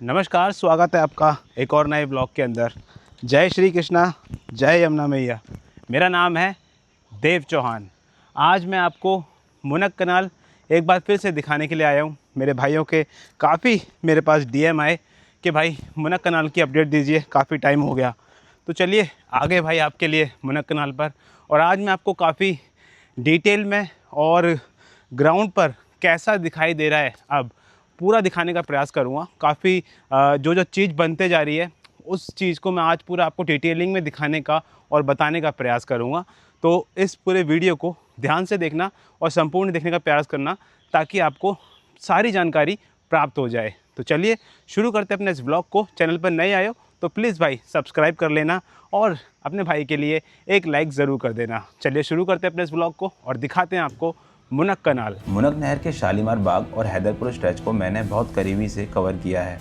नमस्कार, स्वागत है आपका एक और नए ब्लॉग के अंदर। जय श्री कृष्णा, जय यमुना मैया। मेरा नाम है देव चौहान। आज मैं आपको मुनक कनाल एक बार फिर से दिखाने के लिए आया हूँ। मेरे भाइयों के काफ़ी मेरे पास डीएम आए कि भाई मुनक कनाल की अपडेट दीजिए, काफ़ी टाइम हो गया। तो चलिए आगे भाई आपके लिए मुनक कनाल पर। और आज मैं आपको काफ़ी डिटेल में और ग्राउंड पर कैसा दिखाई दे रहा है अब पूरा दिखाने का प्रयास करूँगा। काफ़ी जो चीज़ बनते जा रही है उस चीज़ को मैं आज पूरा आपको डिटेलिंग में दिखाने का और बताने का प्रयास करूँगा। तो इस पूरे वीडियो को ध्यान से देखना और संपूर्ण देखने का प्रयास करना ताकि आपको सारी जानकारी प्राप्त हो जाए। तो चलिए शुरू करते हैं अपने इस ब्लॉग को। चैनल पर नए आए हो तो प्लीज़ भाई सब्सक्राइब कर लेना और अपने भाई के लिए एक लाइक ज़रूर कर देना। चलिए शुरू करते हैं अपने इस ब्लॉग को और दिखाते हैं आपको मुनक कनाल। मुनक नहर के शालीमार बाग और हैदरपुर स्ट्रेच को मैंने बहुत करीबी से कवर किया है।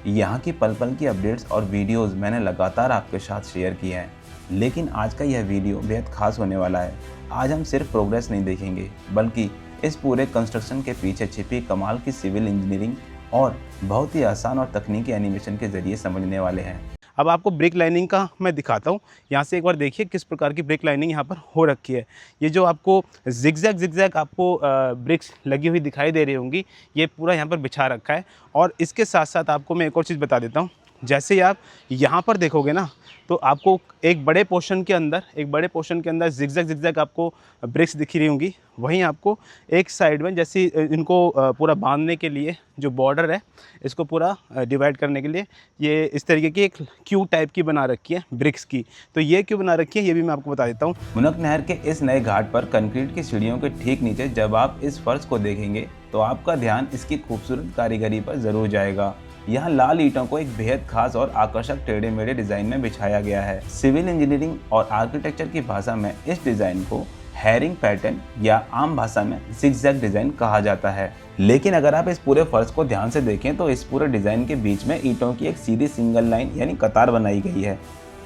यहाँ की पल पल की अपडेट्स और वीडियोस मैंने लगातार आपके साथ शेयर किए हैं, लेकिन आज का यह वीडियो बेहद खास होने वाला है। आज हम सिर्फ प्रोग्रेस नहीं देखेंगे, बल्कि इस पूरे कंस्ट्रक्शन के पीछे छिपी कमाल की सिविल इंजीनियरिंग और बहुत ही आसान और तकनीकी एनिमेशन के जरिए समझने वाले हैं। अब आपको ब्रिक लाइनिंग का मैं दिखाता हूँ। यहाँ से एक बार देखिए किस प्रकार की ब्रिक लाइनिंग यहाँ पर हो रखी है। ये जो आपको जिगजैग आपको ब्रिक्स लगी हुई दिखाई दे रही होंगी, ये पूरा यहाँ पर बिछा रखा है। और इसके साथ साथ आपको मैं एक और चीज़ बता देता हूँ। जैसे ही आप यहाँ पर देखोगे ना, तो आपको एक बड़े पोर्शन के अंदर जिगजैग आपको ब्रिक्स दिख रही होंगी। वहीं आपको एक साइड में जैसे इनको पूरा बांधने के लिए जो बॉर्डर है, इसको पूरा डिवाइड करने के लिए ये इस तरीके की एक क्यू टाइप की बना रखी है ब्रिक्स की। तो ये क्यों बना रखी है ये भी मैं आपको बता देता हूँ। मुनक नहर के इस नए घाट पर कंक्रीट की सीढ़ियों के ठीक नीचे जब आप इस फर्श को देखेंगे तो आपका ध्यान इसकी खूबसूरत कारीगरी पर जरूर जाएगा। यहाँ लाल ईंटों को एक बेहद खास और आकर्षक टेढ़े मेढ़े डिजाइन में बिछाया गया है। सिविल इंजीनियरिंग और आर्किटेक्चर की भाषा में इस डिजाइन को हैरिंग पैटर्न या आम भाषा में जिगजैग डिजाइन कहा जाता है। लेकिन अगर आप इस पूरे फर्श को ध्यान से देखें तो इस पूरे डिजाइन के बीच में ईंटों की एक सीधी सिंगल लाइन यानी कतार बनाई गई है।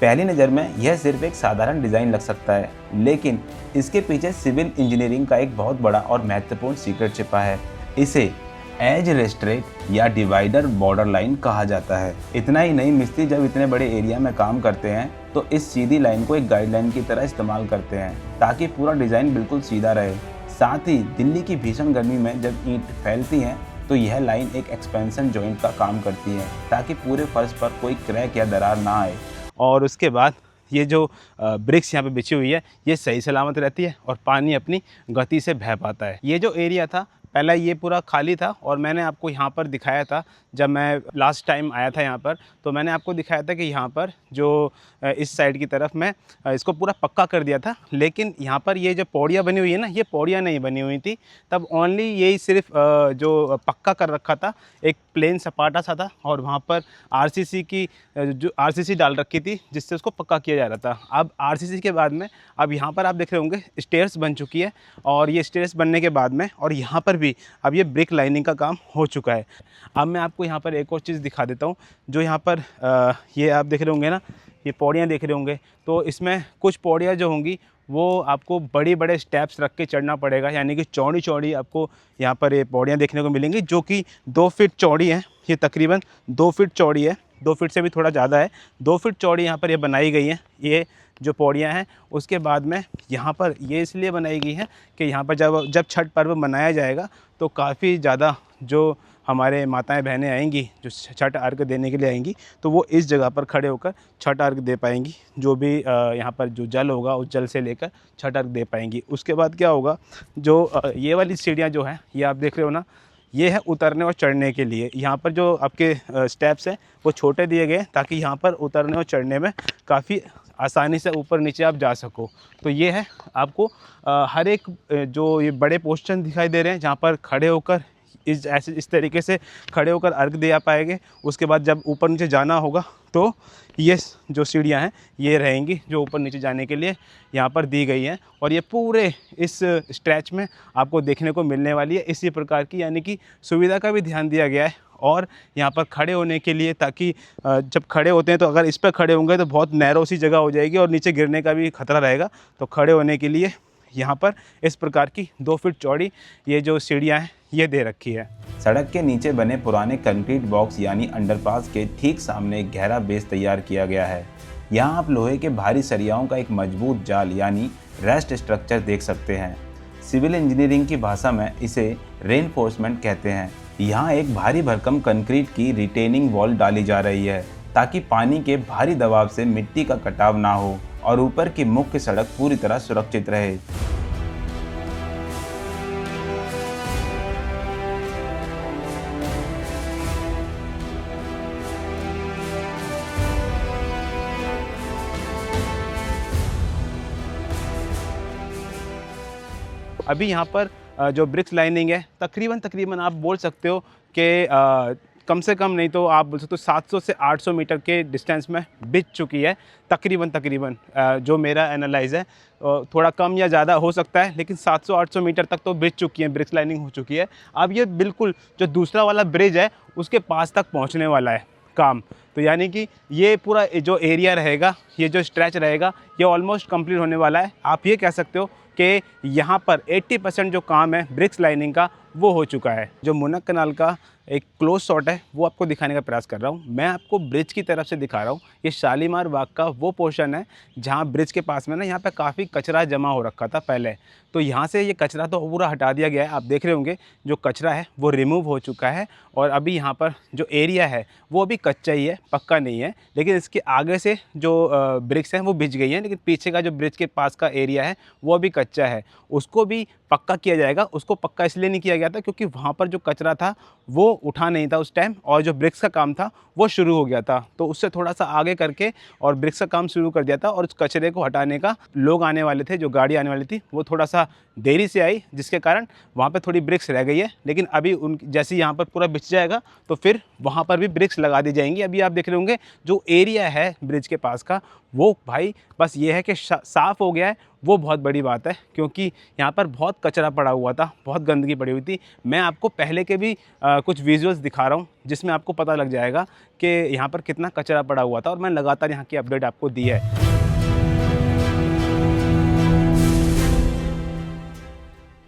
पहली नज़र में यह सिर्फ एक साधारण डिजाइन लग सकता है, लेकिन इसके पीछे सिविल इंजीनियरिंग का एक बहुत बड़ा और महत्वपूर्ण सीक्रेट छिपा है। इसे एज रेस्ट्रेट या डिवाइडर बॉर्डर लाइन कहा जाता है। इतना ही नहीं, मिस्त्री जब इतने बड़े एरिया में काम करते हैं तो इस सीधी लाइन को एक गाइडलाइन की तरह इस्तेमाल करते हैं ताकि पूरा डिज़ाइन बिल्कुल सीधा रहे। साथ ही दिल्ली की भीषण गर्मी में जब ईंट फैलती हैं तो यह लाइन एक एक्सपेंशन जॉइंट का काम करती है ताकि पूरे फर्श पर कोई क्रैक या दरार ना आए। और उसके बाद ये जो ब्रिक्स यहाँ पे बिछी हुई है ये सही सलामत रहती है और पानी अपनी गति से बह पाता है। ये जो एरिया था पहला ये पूरा खाली था और मैंने आपको यहाँ पर दिखाया था जब मैं लास्ट टाइम आया था यहाँ पर, तो मैंने आपको दिखाया था कि यहाँ पर जो इस साइड की तरफ मैं इसको पूरा पक्का कर दिया था। लेकिन यहाँ पर ये जो पौड़ियाँ बनी हुई है ना, ये पौड़ियाँ नहीं बनी हुई थी तब। ओनली यही सिर्फ जो पक्का कर रखा था, एक प्लेन सपाटा सा था और वहाँ पर आरसीसी की जो आरसीसी डाल रखी थी जिससे उसको पक्का किया जा रहा था। अब आरसीसी के बाद में अब यहाँ पर आप देख रहे होंगे स्टेयर्स बन चुकी है और ये स्टेयर्स बनने के बाद में और यहाँ पर भी अब ये ब्रिक लाइनिंग का काम हो चुका है। अब मैं आपको यहाँ पर एक और चीज़ दिखा देता हूँ। जो यहाँ पर ये आप देख रहे होंगे ना, ये पौड़ियाँ देख रहे होंगे, तो इसमें कुछ पौड़ियाँ जो होंगी वो आपको बड़े बड़े स्टेप्स रख के चढ़ना पड़ेगा, यानी कि चौड़ी चौड़ी आपको यहाँ पर ये पौड़ियाँ देखने को मिलेंगी जो कि 2 फीट चौड़ी हैं। ये तकरीबन 2 फीट चौड़ी है, 2 फीट से भी थोड़ा ज़्यादा है। 2 फीट चौड़ी यहाँ पर ये बनाई गई हैं ये जो पौड़ियाँ हैं। उसके बाद में यहाँ पर ये इसलिए बनाई गई है कि यहाँ पर जब छठ पर्व मनाया जाएगा तो काफ़ी ज़्यादा जो हमारे माताएं बहनें आएंगी जो छठ अर्घ देने के लिए आएंगी तो वो इस जगह पर खड़े होकर छठ अर्घ दे पाएंगी। जो भी यहाँ पर जो जल होगा उस जल से लेकर छठ अर्घ दे पाएंगी। उसके बाद क्या होगा, जो ये वाली सीढ़ियाँ जो हैं ये आप देख रहे हो ना, ये है उतरने और चढ़ने के लिए। यहाँ पर जो आपके स्टेप्स हैं वो छोटे दिए गए ताकि यहाँ पर उतरने और चढ़ने में काफ़ी आसानी से ऊपर नीचे आप जा सको। तो ये है आपको हर एक जो ये बड़े पोस्टन दिखाई दे रहे हैं जहाँ पर खड़े होकर इस तरीके से खड़े होकर अर्घ दे पाएंगे। उसके बाद जब ऊपर नीचे जाना होगा तो ये जो सीढ़ियाँ हैं ये रहेंगी जो ऊपर नीचे जाने के लिए यहाँ पर दी गई हैं। और ये पूरे इस स्ट्रेच में आपको देखने को मिलने वाली है इसी प्रकार की, यानी कि सुविधा का भी ध्यान दिया गया है। और यहाँ पर खड़े होने के लिए, ताकि जब खड़े होते हैं तो अगर इस पर खड़े होंगे तो बहुत नैरो सी जगह हो जाएगी और नीचे गिरने का भी खतरा रहेगा। तो खड़े होने के लिए यहाँ पर इस प्रकार की 2 फीट चौड़ी ये जो सीढ़ियाँ हैं ये दे रखी है। सड़क के नीचे बने पुराने कंक्रीट बॉक्स यानी अंडरपास के ठीक सामने एक गहरा बेस तैयार किया गया है। यहाँ आप लोहे के भारी सरियाओं का एक मजबूत जाल यानी रेस्ट स्ट्रक्चर देख सकते हैं। सिविल इंजीनियरिंग की भाषा में इसे रेनफोर्समेंट कहते हैं। यहाँ एक भारी भरकम कंक्रीट की रिटेनिंग वॉल डाली जा रही है ताकि पानी के भारी दबाव से मिट्टी का कटाव ना हो और ऊपर की मुख्य सड़क पूरी तरह सुरक्षित रहे। अभी यहाँ पर जो ब्रिक्स लाइनिंग है तकरीबन आप बोल सकते हो कि कम से कम नहीं तो आप बोल सकते हो 700 से 800 मीटर के डिस्टेंस में बिछ चुकी है तकरीबन जो मेरा एनालाइज़ है। थोड़ा कम या ज़्यादा हो सकता है, लेकिन 700-800 मीटर तक तो बिछ चुकी है, ब्रिक्स लाइनिंग हो चुकी है। अब ये बिल्कुल जो दूसरा वाला ब्रिज है उसके पास तक पहुँचने वाला है काम। तो यानी कि ये पूरा जो एरिया रहेगा, ये जो स्ट्रेच रहेगा, ये ऑलमोस्ट कंप्लीट होने वाला है। आप ये कह सकते हो कि यहाँ पर 80% जो काम है ब्रिक्स लाइनिंग का वो हो चुका है। जो मुनक कनाल का एक क्लोज शॉट है वो आपको दिखाने का प्रयास कर रहा हूँ। मैं आपको ब्रिज की तरफ से दिखा रहा हूँ। ये शालीमार बाग का वो पोर्शन है जहाँ ब्रिज के पास में ना यहाँ पे काफ़ी कचरा जमा हो रखा था पहले। तो यहाँ से ये कचरा तो पूरा हटा दिया गया है। आप देख रहे होंगे जो कचरा है वो रिमूव हो चुका है और अभी यहाँ पर जो एरिया है वो अभी कच्चा ही है, पक्का नहीं है। लेकिन इसके आगे से जो ब्रिक्स हैं वो बिछ गई हैं, लेकिन पीछे का जो ब्रिज के पास का एरिया है वो अभी कच्चा है। उसको भी पक्का किया जाएगा। उसको पक्का इसलिए नहीं किया गया था क्योंकि वहाँ पर जो कचरा था वो उठा नहीं था उस टाइम, और जो ब्रिक्स का काम था वो शुरू हो गया था। तो उससे थोड़ा सा आगे करके और ब्रिक्स का काम शुरू कर दिया था, और उस कचरे को हटाने का लोग आने वाले थे, जो गाड़ी आने वाली थी वो थोड़ा सा देरी से आई, जिसके कारण वहाँ पे थोड़ी ब्रिक्स रह गई है। लेकिन अभी उन जैसे यहाँ पर पूरा बिछ जाएगा तो फिर वहाँ पर भी ब्रिक्स लगा दी जाएंगी। अभी आप देख रहे होंगे जो एरिया है ब्रिज के पास का वो भाई बस ये है कि साफ़ हो गया है, वो बहुत बड़ी बात है। क्योंकि यहाँ पर बहुत कचरा पड़ा हुआ था, बहुत गंदगी पड़ी हुई थी। मैं आपको पहले के भी कुछ विजुअल्स दिखा रहा हूँ जिसमें आपको पता लग जाएगा कि यहाँ पर कितना कचरा पड़ा हुआ था, और मैं लगातार यहाँ की अपडेट आपको दी है।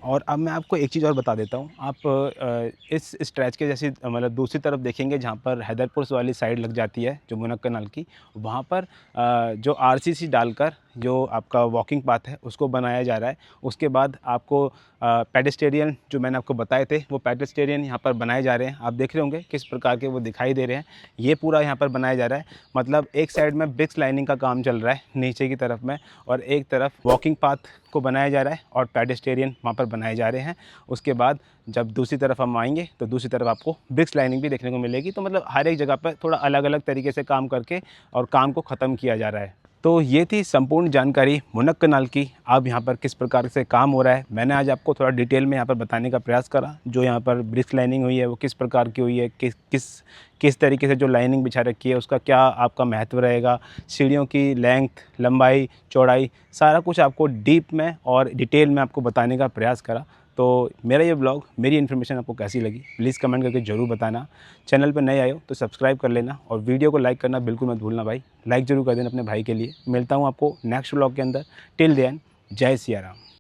और अब मैं आपको एक चीज़ और बता देता हूँ। आप इस स्ट्रेच के जैसे मतलब दूसरी तरफ देखेंगे जहाँ पर हैदरपुर वाली साइड लग जाती है जो मुनक कनाल की, वहाँ पर जो आरसीसी डालकर जो आपका वॉकिंग पाथ है उसको बनाया जा रहा है। उसके बाद आपको पेडेस्टेरियन जो मैंने आपको बताए थे वो पेडेस्टेरियन यहाँ पर बनाए जा रहे हैं। आप देख रहे होंगे किस प्रकार के वो दिखाई दे रहे हैं। ये पूरा यहाँ पर बनाया जा रहा है। मतलब एक साइड में ब्रिक्स लाइनिंग का काम चल रहा है नीचे की तरफ में, और एक तरफ वॉकिंग पाथ को बनाया जा रहा है और पेडेस्टेरियन वहाँ पर बनाए जा रहे हैं। उसके बाद जब दूसरी तरफ हम आएंगे तो दूसरी तरफ आपको ब्रिक्स लाइनिंग भी देखने को मिलेगी। तो मतलब हर एक जगह पर थोड़ा अलग अलग तरीके से काम करके और काम को ख़त्म किया जा रहा है। तो ये थी संपूर्ण जानकारी मुनक कनाल की। अब यहाँ पर किस प्रकार से काम हो रहा है मैंने आज आपको थोड़ा डिटेल में यहाँ पर बताने का प्रयास करा। जो यहाँ पर ब्रिक्स लाइनिंग हुई है वो किस प्रकार की हुई है, किस तरीके से जो लाइनिंग बिछा रखी है उसका क्या आपका महत्व रहेगा, सीढ़ियों की लेंथ, लंबाई, चौड़ाई, सारा कुछ आपको डीप में और डिटेल में आपको बताने का प्रयास करा। तो मेरा ये ब्लॉग, मेरी इन्फॉर्मेशन आपको कैसी लगी प्लीज़ कमेंट करके ज़रूर बताना। चैनल पर नए आए हो तो सब्सक्राइब कर लेना, और वीडियो को लाइक करना बिल्कुल मत भूलना भाई। लाइक ज़रूर कर देना अपने भाई के लिए। मिलता हूँ आपको नेक्स्ट ब्लॉग के अंदर। टिल देन जय सिया राम।